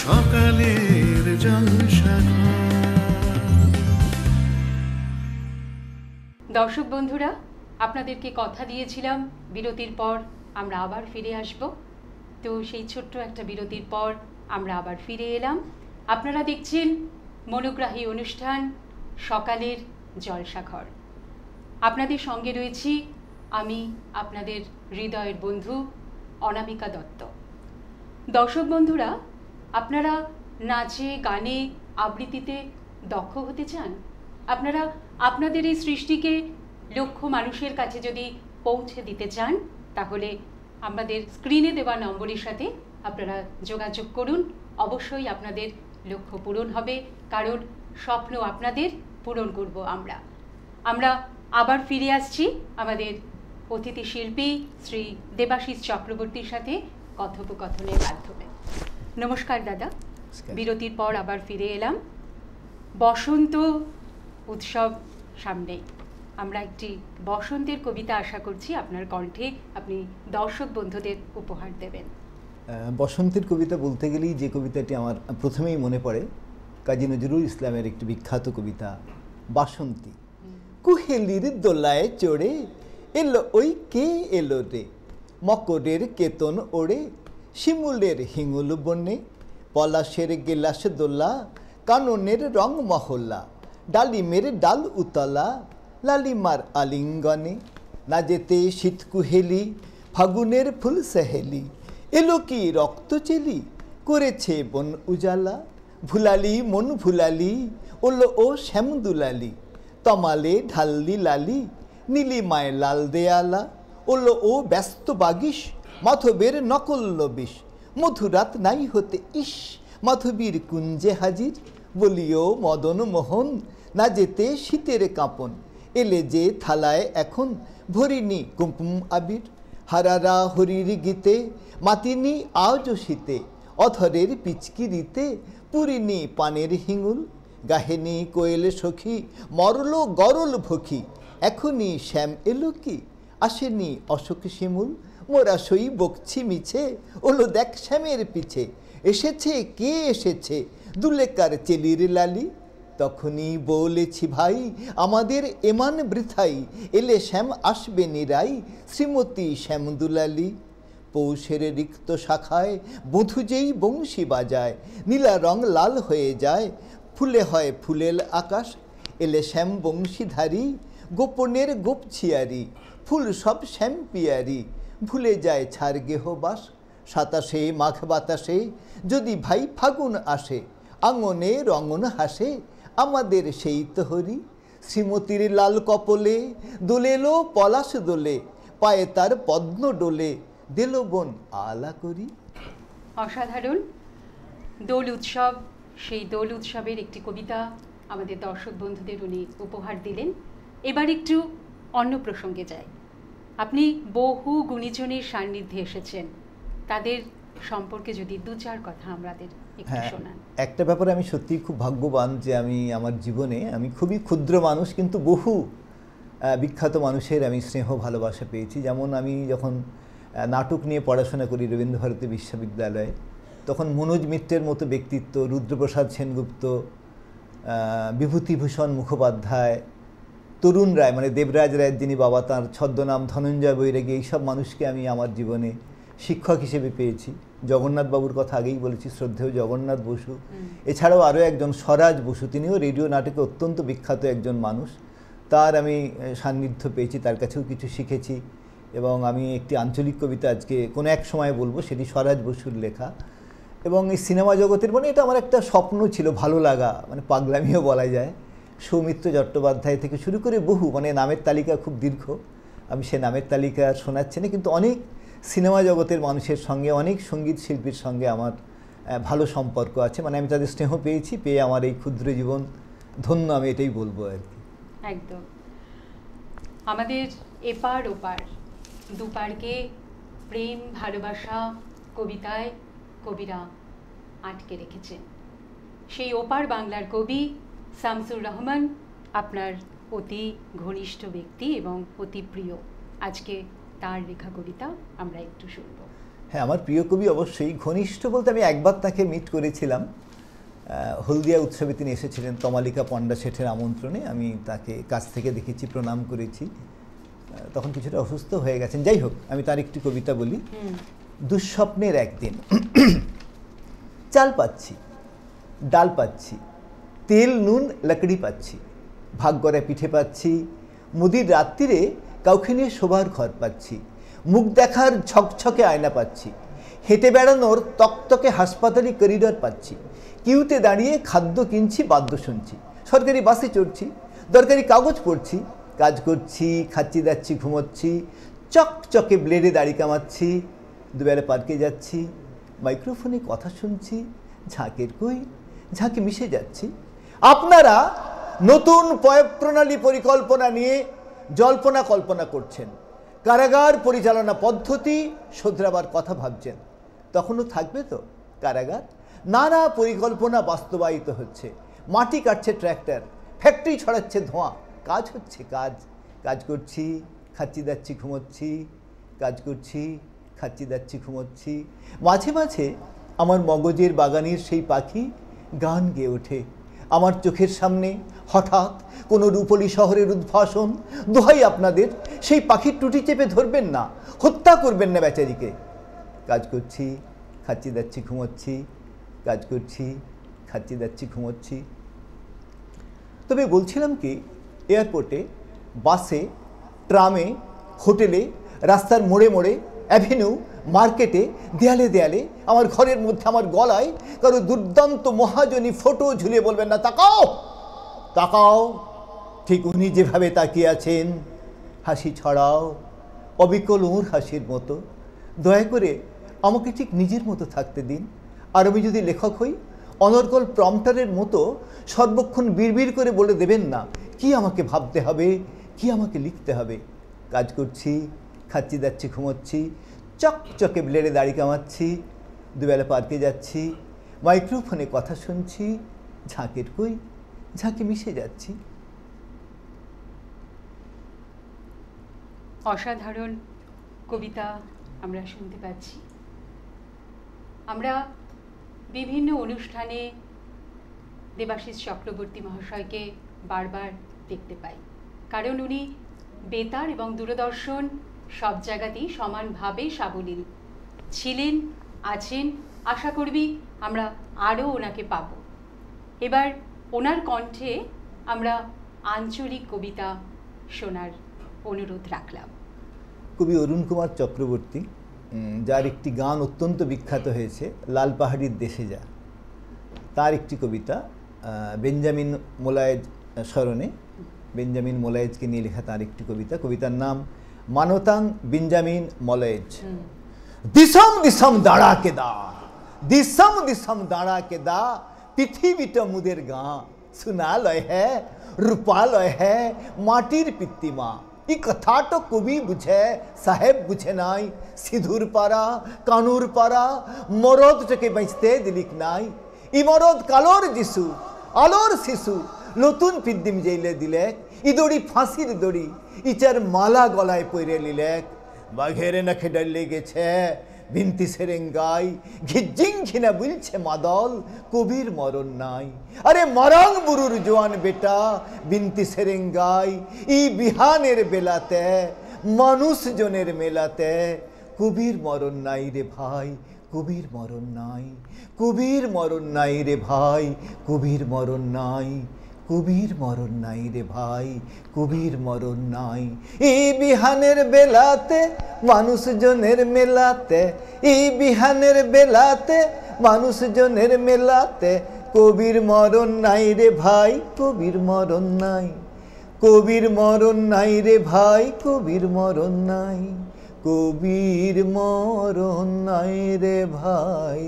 সকালের জলসাঘর। দর্শক বন্ধুরা, আপনাদেরকে কথা দিয়েছিলাম বিরতির পর আমরা আবার ফিরে আসব। তো সেই ছোট্ট একটা বিরতির পর আমরা আবার ফিরে এলাম। আপনারা দেখছেন মনোগ্রাহী অনুষ্ঠান সকালের জলসাঘর। আপনাদের সঙ্গে রয়েছি আমি, আপনাদের হৃদয়ের বন্ধু অনামিকা দত্ত। দর্শক বন্ধুরা, আপনারা নাচে, গানে, আবৃত্তিতে দক্ষ হতে চান? আপনারা আপনাদের এই সৃষ্টিকে লক্ষ মানুষের কাছে যদি পৌঁছে দিতে চান, তাহলে আমাদের স্ক্রিনে দেওয়া নম্বরের সাথে আপনারা যোগাযোগ করুন। অবশ্যই আপনাদের লক্ষ্য পূরণ হবে, কারণ স্বপ্ন আপনাদের পূরণ করব আমরা আবার ফিরে আসছি আমাদের অতিথি শিল্পী শ্রী দেবাশিস চক্রবর্তীর সাথে কথোপকথনের মাধ্যমে। নমস্কার দাদা, বিরতির পর আবার ফিরে এলাম। বসন্ত উৎসব সামনেই, আমরা একটি বসন্তের কবিতা আশা করছি আপনার কণ্ঠে আপনি দর্শক বন্ধুদের উপহার দেবেন। বসন্তের কবিতা বলতে গেলেই যে কবিতাটি আমার প্রথমেই মনে পড়ে কাজী নজরুল ইসলামের একটি বিখ্যাত কবিতা বাসন্তী। কুহেলির দোলায় চড়ে এলো ওই কে এলো রে, মকরের কেতন ওড়ে শিমুলের হিঙুল বনে, পলাশের গেলাস দোলা কাননের রং মহল্লা, ডালিমের ডাল উতলা লালিমার আলিঙ্গনে, না যেতে শীত কুহেলি ফাগুনের ফুল সেহেলি, এলো কি রক্ত চেলি করেছে বন উজালা, ভুলালি মন ভুলালি ওলো ও শ্যাম দুলালি, তমালে ঢাললি লালি নীলিমায় লাল দেয়ালা, ওলো ও ব্যস্ত বাগিস মাধবের নকল বিষ, মধুরাত নাই হতে ইস মাধবীর কুঞ্জে হাজির, বলিও মদন মোহন না যেতে শীতের কাঁপন, এলে যে থালায় এখন ভরিনি কুমকুম আবির, হারারা হরির গীতে মাতিনি আজ শীতে, অধরের পিচকিরিতে পুরিনি পানের হিঙুল, গাহেনি কোয়েল সখী মরল গরল ভখি, এখনই শ্যাম এলো কি আসেনি অশোক শিমুল, মোরা সই বকছি মিছে ওলো দেখ শ্যামের পিছে, এসেছে কে এসেছে দুলেকার চেলির লালি, তখনই বলেছি ভাই আমাদের এমান বৃথাই, এলে শ্যাম আসবে নিরাই শ্রীমতী শ্যাম দুলালি, পৌষের রিক্ত শাখায় বধূ যেই বংশী বাজায়, নীলা রং লাল হয়ে যায় ফুলে হয় ফুলেল আকাশ, এলে শ্যাম বংশীধারী গোপনের গোপছিয়ারি, ফুল সব শ্যাম পিয়ারি ভুলে যায় ছাড় গেহবাস, সাতাশে মাঘ বাতাসে যদি ভাই ফাগুন আসে, আঙনে রঙন হাসে আমাদের সেই তহরি, শ্রীমতীর লাল কপলে দোলেলো পলাশ দোলে, পায়ে তার পদ্ম ডোলে দিল বোন আলা করি। অসাধারণ দোল উৎসব, সেই দোল উৎসবের একটি কবিতা আমাদের দর্শক বন্ধুদের উনি উপহার দিলেন। এবার একটু অন্য প্রসঙ্গে যাই। আপনি বহু গুণীজনের সান্নিধ্যে এসেছেন, তাদের সম্পর্কে যদি দু চার কথা আমাদের একটু শোনান। একটা ব্যাপারে আমি সত্যিই খুব ভাগ্যবান যে আমি আমার জীবনে আমি খুবই ক্ষুদ্র মানুষ, কিন্তু বহু বিখ্যাত মানুষের আমি স্নেহ ভালোবাসা পেয়েছি। যেমন আমি যখন নাটক নিয়ে পড়াশোনা করি রবীন্দ্রভারতী বিশ্ববিদ্যালয়ে, তখন মনোজ মিত্রের মতো ব্যক্তিত্ব, রুদ্রপ্রসাদ সেনগুপ্ত, বিভূতিভূষণ মুখোপাধ্যায়, তরুণ রায় মানে দেবরাজ রায়ের যিনি বাবা, তাঁর ছদ্মনাম ধনঞ্জয় বৈরাগী, এইসব মানুষকে আমি আমার জীবনে শিক্ষক হিসেবে পেয়েছি। জগন্নাথবাবুর কথা আগেই বলেছি, শ্রদ্ধেয় জগন্নাথ বসু। এছাড়াও আরও একজন স্বরাজ বসু, তিনিও রেডিও নাটকে অত্যন্ত বিখ্যাত একজন মানুষ, তার আমি সান্নিধ্য পেয়েছি, তার কাছেও কিছু শিখেছি। এবং আমি একটি আঞ্চলিক কবিতা আজকে কোনো এক সময় বলবো, সেটি স্বরাজ বসুর লেখা। এবং এই সিনেমা জগতের মানে এটা আমার একটা স্বপ্ন ছিল, ভালো লাগা, মানে পাগলামিও বলা যায়। সৌমিত্র চট্টোপাধ্যায় থেকে শুরু করে বহু, মানে নামের তালিকা খুব দীর্ঘ, আমি সে নামের তালিকা শোনাচ্ছি না, কিন্তু অনেক সিনেমা জগতের মানুষের সঙ্গে, অনেক সঙ্গীত শিল্পীর সঙ্গে আমার ভালো সম্পর্ক আছে। মানে আমি তাদের স্নেহ পেয়েছি, পেয়ে আমার এই ক্ষুদ্র জীবন ধন্য, আমি এটাই বলবো আর কি। একদম। আমাদের এপার ওপার দুপারকে প্রেম ভালোবাসা কবিতায় কবিরা আটকে রেখেছেন। সেই ওপার বাংলার কবি শামসুর রহমান আপনার অতি ঘনিষ্ঠ ব্যক্তি এবং অতি প্রিয়। আজকে তার লেখা কবিতা আমরা একটু শুনব। হ্যাঁ, আমার প্রিয় কবি অবশ্যই। ঘনিষ্ঠ বলতে আমি একবার তাকে মিট করেছিলাম, হলদিয়া উৎসবে তিনি এসেছিলেন তমালিকা পণ্ডা শেঠের আমন্ত্রণে। আমি তাকে কাছ থেকে দেখেছি, প্রণাম করেছি। তখন কিছুটা অসুস্থ হয়ে গেছেন। যাই হোক, আমি তার একটি কবিতা বলি। দুঃস্বপ্নের একদিন। চাল পাচ্ছি, ডাল পাচ্ছি, তেল নুন লাকড়ি পাচ্ছি, ভাগ্যরে পিঠে পাচ্ছি, মুদির রাত্রিরে কাউকে নিয়ে শোবার ঘর পাচ্ছি, মুখ দেখার ঝকঝকে আয়না পাচ্ছি, হেঁটে বেড়ানোর তকতকে হাসপাতালি করিডর পাচ্ছি, কিউতে দাঁড়িয়ে খাদ্য কিনছি, বাদ্য শুনছি, সরকারি বাসে চড়ছি, দরকারি কাগজ পড়ছি, কাজ করছি, খাচ্ছি দাচ্ছি, ঘুমোচ্ছি, চকচকে ব্লেডে দাড়ি কামাচ্ছি, দুবেলা পার্কে যাচ্ছি, মাইক্রোফোনে কথা শুনছি, ঝাঁকের কই ঝাঁকে মিশে যাচ্ছি। আপনারা নতুন প্রণালী পরিকল্পনা নিয়ে জল্পনা কল্পনা করছেন, কারাগার পরিচালনা পদ্ধতি শোধরাবার কথা ভাবছেন। তখনও থাকবে তো কারাগার? নানা পরিকল্পনা বাস্তবায়িত হচ্ছে, মাটি কাটছে ট্র্যাক্টর, ফ্যাক্টরি ছড়াচ্ছে ধোঁয়া, কাজ হচ্ছে কাজ। কাজ করছি, খাচ্ছি দাচ্ছি, ঘুমোচ্ছি, কাজ করছি, খাচ্ছি দাচ্ছি, ঘুমোচ্ছি। মাঝে মাঝে আমার মগজের বাগানের সেই পাখি গান গেয়ে ওঠে। আমার চোখের সামনে হঠাৎ কোনো রূপলী শহরের উদ্ভাসন। দোহাই আপনাদের, সেই পাখির টুটি চেপে ধরবেন না, হত্যা করবেন না বেচারিকে। কাজ করছি, খাচ্ছি দাচ্ছি, ঘুমোচ্ছি, কাজ করছি, খাচ্ছি দাচ্ছি, ঘুমোচ্ছি। তবে বলছিলাম কি, এয়ারপোর্টে, বাসে, ট্রামে, হোটেলে, রাস্তার মোড়ে মোড়ে, অ্যাভিনিউ, মার্কেটে, দেয়ালে দেয়ালে, আমার ঘরের মধ্যে, আমার গলায় কারো দুর্দান্ত মহাজনী ফটো ঝুলিয়ে বলবেন না, তাকাও তাকাও। ঠিক উনি যেভাবে তাকিয়ে আছেন, হাসি ছড়াও, অবিকল ওর হাসির মতো। দয়া করে আমাকে ঠিক নিজের মতো থাকতে দিন। আর আমি যদি লেখক হই, অনর্গল প্রম্পটারের মতো সর্বক্ষণ বিড়বিড় করে বলে দেবেন না কি আমাকে ভাবতে হবে, কি আমাকে লিখতে হবে। কাজ করছি, খাচ্ছি দাচ্ছি, ঘুমোচ্ছি, চকচকে ব্লেডে দাড়ি কামাচ্ছি, দুবেলা পার্কে যাচ্ছি, মাইক্রোফোনে কথা শুনছি, ঝাঁকের কই ঝাঁকে মিশে যাচ্ছি। অসাধারণ কবিতা আমরা শুনতে পাচ্ছি। আমরা বিভিন্ন অনুষ্ঠানে দেবাশিস চক্রবর্তী মহাশয়কে বারবার দেখতে পাই, কারণ উনি বেতার এবং দূরদর্শন সব জায়গাতেই সমানভাবে সাবলীল ছিলেন, আছেন। আশা করবি আমরা আরও ওনাকে পাব। এবার ওনার কণ্ঠে আমরা আঞ্চলিক কবিতা শোনার অনুরোধ রাখলাম। কবি অরুণ কুমার চক্রবর্তী, যার একটি গান অত্যন্ত বিখ্যাত হয়েছে, লাল পাহাড়ির দেশে যা, তার একটি কবিতা বেঞ্জামিন মোলায়েজ স্মরণে, বেঞ্জামিন মোলায়েজকে নিয়ে লেখা তার একটি কবিতা। কবিতার নাম মানতাং বেঞ্জামিন মোলায়েজ। দিশম দিশম দাঁড়া কে দা, দিশম দিশম দাঁড়া কে দা, পৃথিবীটা মুদের গাঁ, সোনালয় হ্যাঁ, রূপালয় হ্যাঁ, মাটির পিতৃমা। এই কথাটা কবি বুঝে, সাহেব বুঝে নাই। সিধুর পাড়া, কানুর পাড়া, মরদটাকে বাঁচতে দিলিক নাই। ই মরদ কালোর যিশু, আলোর শিশু, নতুন পিদ্দিম জেলে দিলেক। ই দড়ি ফাঁসির দড়ি, ইচার মালা গলায় পরে লিলেক। বাঘের নাকে ডালে গেছে বিনতি সেরেঙ্গাই, ঘিজিং ঘিনা বুলছে মাদল, কবির মরণ নাই। আরে মরাং বুরুর জোয়ান বেটা বিনতি সেরেঙ্গাই, ই বিহানের বেলাতে, মানুষ জনের মেলাতে, কবির মরণ নাই রে ভাই, কবির মরণ নাই, কবির মরণ নাই রে ভাই, কবির মরণ নাই, কবির মরণ নাই রে ভাই, কবির মরণ নাই। এই বিহানের বেলাতে, মানুষজনের মেলাতে, এই বিহানের বেলাতে, মানুষজনের মেলাতে, কবির মরণ নাই রে ভাই, কবির মরণ নাই, কবির মরণ নাই রে ভাই, কবির মরণ নাই, কবির মরণ নাই রে ভাই,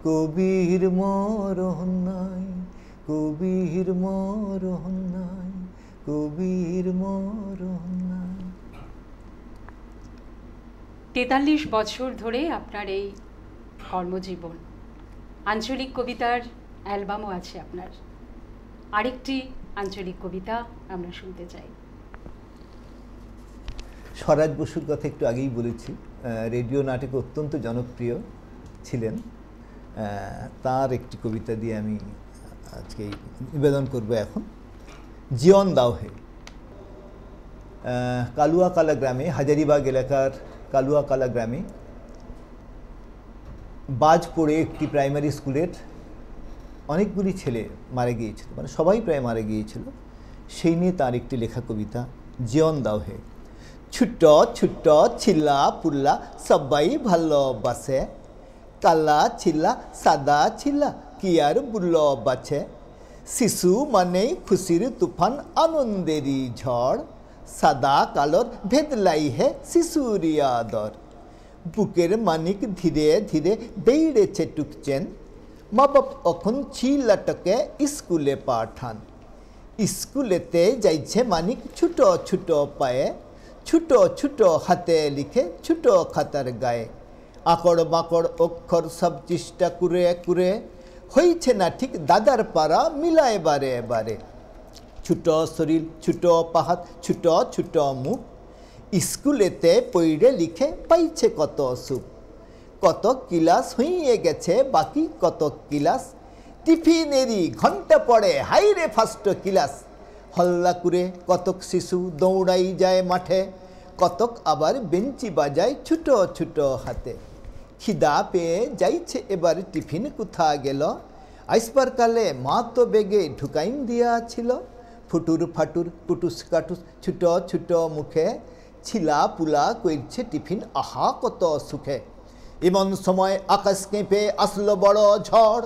কবির মরণ নাই, কবির মরণ নাই, কবির মরণ নাই। 43 বছর ধরে আপনার এই কর্মজীবন, আঞ্চলিক কবিতার অ্যালবামও আছে আপনার। আরেকটি আঞ্চলিক কবিতা আমরা শুনতে চাই। স্বরাজ বসুর কথা একটু আগেই বলেছি। রেডিও নাটকে অত্যন্ত জনপ্রিয় ছিলেন, তার একটি কবিতা দিয়ে আমি আজকে নিবেদন করব এখন। জীবন দাও হে। কালুয়াকালা গ্রামে, হাজারিবাগ এলাকার কালুয়াকালা গ্রামে বাজ পড়ে একটি প্রাইমারি স্কুলের অনেকগুলি ছেলে মারা গিয়েছিল, মানে সবাই প্রায় মারা গিয়েছিল। সেই নিয়ে তার একটি লেখা কবিতা জীবন দাও হে। ছোট্ট ছোট্ট ছিল্লা পুল্লা সবাই ভালোবাসে, কালা ছিল্লা সাদা ছিল্লা কি আর বুল্লো বাছে। শিশু মানেই খুশির তুফান আনন্দেরই ঝড়, সাদা কালোর ভেদলাই হে শিশুরি আদর। বুকের মানিক ধীরে ধীরে বেড়েছে টুকছেন, মা বাপ এখন ছিলাটাকে স্কুলে পাঠান। স্কুলেতে যাইছে মানিক ছোট ছোট পায়ে, ছোট ছোট হাতে লিখে ছোট খাতার গায়ে। আকড় বাকড় অক্ষর সব চেষ্টা করে করে হয়েছে না ঠিক দাদার পাড়া মিলায় বারে বারে। ছোট শরীর ছোট পাহাত ছোট ছোট মুখ, স্কুলেতে পড়ে লিখে পাইছে কত সুখ। কত ক্লাস হয়ে গেছে বাকি কত ক্লাস, টিফিনেরই ঘন্টা পড়ে হাইরে ফার্স্ট ক্লাস। হল্লা করে কতক শিশু দৌড়াই যায় মাঠে, কতক আবার বেঞ্চি বাজায় ছোট ছোট হাতে। খিদা পেয়ে যাইছে এবার টিফিন কোথা গেল, আইসবার কালে মা তো বেগে ঢুকাইন দিয়া ছিল। ফুটুর ফাটুর কুটুস কাটুস ছোট ছোট মুখে, ছিলা পুলা কইছে টিফিন আহা কত সুখে। এমন সময় আকাশ কেঁপে আসলো বড় ঝড়,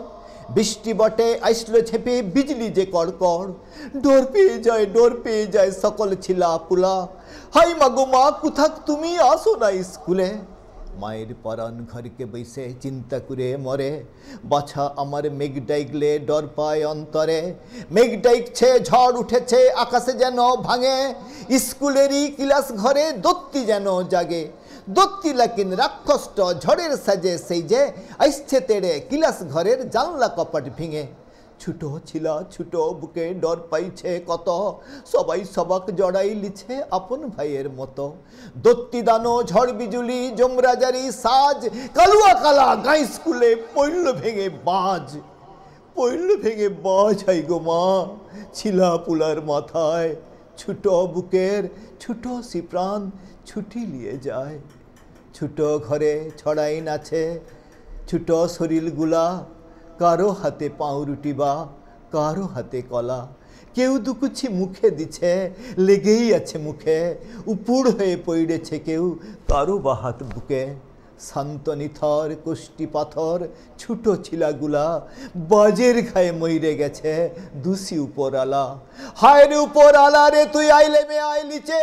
বৃষ্টি বটে আইসলো ছেপে বিজলি যে কড়কড়। ডোর পেয়ে যায় সকল ছিলা পুলা, হাই মাগো মা কোথাক তুমি আসো না স্কুলে। মায়ের পরাণ ঘরকে বৈশে চিন্তা করে মরে, বাছা আমার মেঘ ডাইগলে ডর পায় অন্তরে। মেঘ ডাইকছে ঝড় উঠেছে আকাশে যেন ভাঙে, স্কুলেরই ক্লাস ঘরে দত্তি যেন জাগে। দত্তি লাকিন রাক্ষষ্ট ঝড়ের সাজে সেই যে আইসছে তেড়ে ক্লাস ঘরের জানলা কপাট ভেঙে। ছোট ছিলা ছোট বুকে ডর পাইছে কত, সবাই সবাক জড়াই লিছে আপন ভাইয়ের মতো। দত্তি দানো ঝড় বিজুলি যমরাজারি সাজ, কালুয়া কালা গাই স্কুলে পড়ল ভেঙে বাজ। হাই গো মা ছিলা পুলার মাথায়, ছোট বুকের ছোট সি প্রাণ ছুটি নিয়ে যায়। ছোট ঘরে ছড়াই নাছে ছোট শরীরগুলা, কারো হাতে পাউরুটি বা কারো হাতে কলা। কেউ দুকুচি মুখে দিছে লেগেই আছে মুখে, উপুড় হয়ে পড়েছে কেউ কারো বা হাত বুকে। শান্ত নিথর কোষ্টি পাথর ছোট ছিলাগুলা, বাজের খায়ে মইরে গেছে দুসি উপরালা। হায় রে উপরালা রে তুই আইলে মে আইলিচে,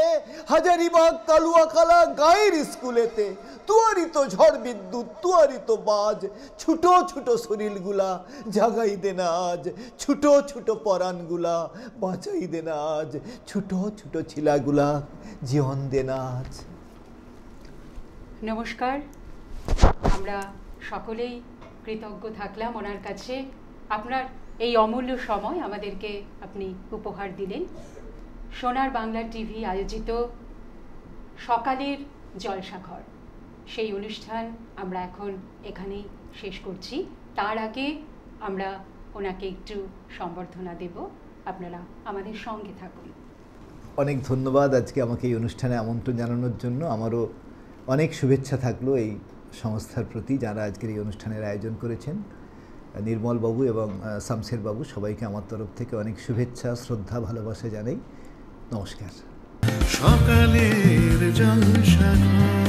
হাজারিবাগ কালুয়া কালা গায়ের স্কুলেতে। তুয়ারি তো ঝড় বিদ্যুৎ তুয়ারি তো বাজ, ছোট ছোট শরীরগুলা জাগাই দে না আজ। ছোট ছোট পরাণগুলা বাঁচাই দে না আজ, ছোট ছোট ছিলাগুলা জীবন দে না আজ। নমস্কার, আমরা সকলেই কৃতজ্ঞ থাকলাম ওনার কাছে। আপনার এই অমূল্য সময় আমাদেরকে আপনি উপহার দিলেন। সোনার বাংলা টিভি আয়োজিত সকালের জলসাঘর, সেই অনুষ্ঠান আমরা এখন এখানেই শেষ করছি। তার আগে আমরা ওনাকে একটু সম্বর্ধনা দেব, আপনারা আমাদের সঙ্গে থাকুন। অনেক ধন্যবাদ আজকে আমাকে এই অনুষ্ঠানে আমন্ত্রণ জানানোর জন্য। আমারও অনেক শুভেচ্ছা থাকলো এই সংস্থার প্রতি যারা আজকের এই অনুষ্ঠানের আয়োজন করেছেন। নির্মল বাবু এবং শামশের বাবু সবাইকে আমার তরফ থেকে অনেক শুভেচ্ছা শ্রদ্ধা ভালোবাসা জানাই। নমস্কার। সকালের জলসাঘর।